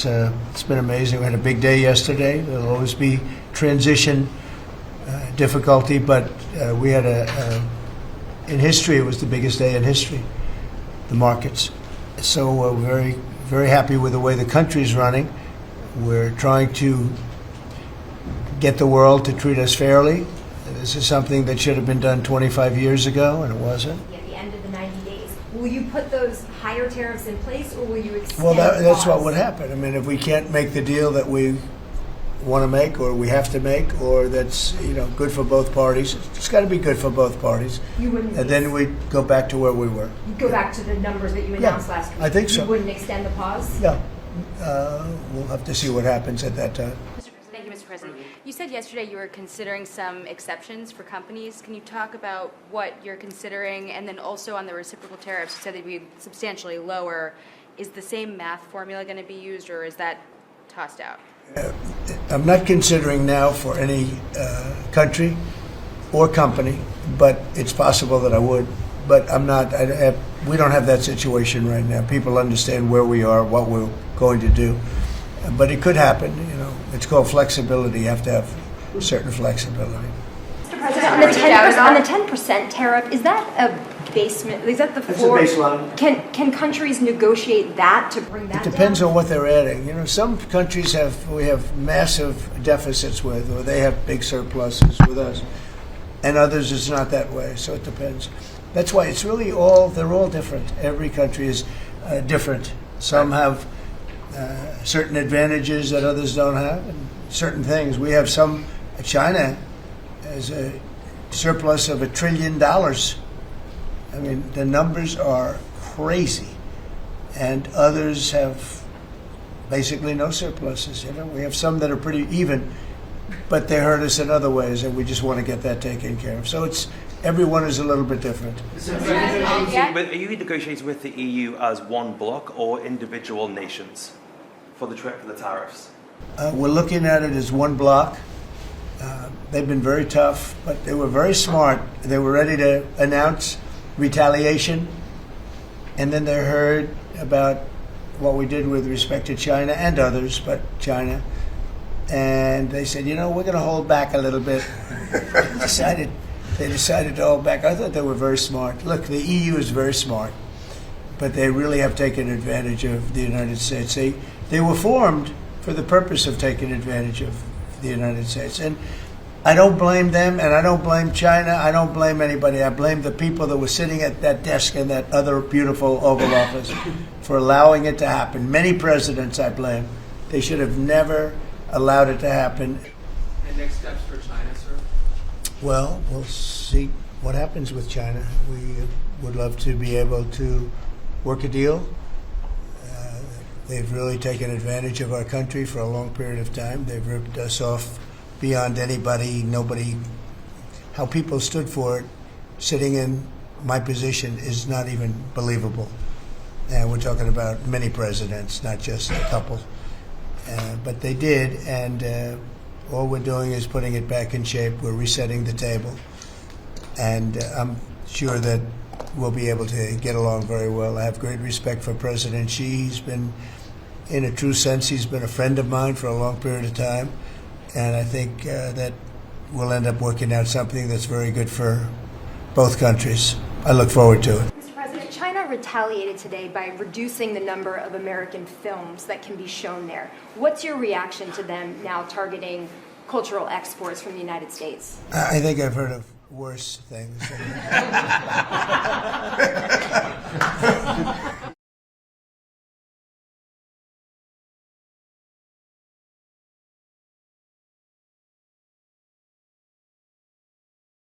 It's been amazing. We had a big day yesterday. There'll always be transition difficulty, but we had in history, it was the biggest day in history, the markets. So we're very, very happy with the way the country is running. We're trying to get the world to treat us fairly. This is something that should have been done 25 years ago, and it wasn't. At the end of the 90 days, will you put those higher tariffs in place, or will you extend Well, that's pause? what would happen. I mean, if we can't make the deal that we want to make, or we have to make, or that's good for both parties, it's got to be good for both parties. You wouldn't. And then we'd go back to where we were. You'd go back to the numbers that you announced last week. I think so. You wouldn't extend the pause. Yeah, we'll have to see what happens at that time. Thank you, Mr. President. You said yesterday you were considering some exceptions for companies. Can you talk about what you're considering? And then also on the reciprocal tariffs, you said they'd be substantially lower. Is the same math formula going to be used, or is that tossed out? I'm not considering now for any country or company, but it's possible that I would. But I'm not. We don't have that situation right now. People understand where we are, what we're going to do. But it could happen. It's called flexibility. You have to have certain flexibility. Mr. President, on the 10% tariff, is that a basement? Is that the floor? It's a baseline. Can countries negotiate that to bring that It depends down? on what they're adding. Some countries we have massive deficits with, or they have big surpluses with us, and others it's not that way. So it depends. That's why it's really they're all different. Every country is different. Some have certain advantages that others don't have, and certain things. We have China has a surplus of $1 trillion. I mean, the numbers are crazy, and others have basically no surpluses. We have some that are pretty even, but they hurt us in other ways, and we just want to get that taken care of. So everyone is a little bit different. Are you negotiating with the EU as one bloc or individual nations for the tariffs? We're looking at it as one bloc. They've been very tough, but they were very smart. They were ready to announce retaliation, and then they heard about what we did with respect to China and others, but China, and they said, we're going to hold back a little bit. They decided to hold back. I thought they were very smart. Look, the EU is very smart, but they really have taken advantage of the United States. They were formed for the purpose of taking advantage of the United States. And I don't blame them, and I don't blame China. I don't blame anybody. I blame the people that were sitting at that desk in that other beautiful Oval Office for allowing it to happen. Many presidents I blame. They should have never allowed it to happen. And next steps for China, sir? Well, we'll see what happens with China. We would love to be able to work a deal. They've really taken advantage of our country for a long period of time. They've ripped us off beyond nobody. How people stood for it, sitting in my position, is not even believable. And we're talking about many presidents, not just a couple. But they did, and all we're doing is putting it back in shape. We're resetting the table. And I'm sure that we'll be able to get along very well. I have great respect for President Xi. He's been, in a true sense, he's been a friend of mine for a long period of time. And I think that we'll end up working out something that's very good for both countries. I look forward to it. Mr. President, China retaliated today by reducing the number of American films that can be shown there. What's your reaction to them now targeting cultural exports from the United States? I think I've heard of worse things.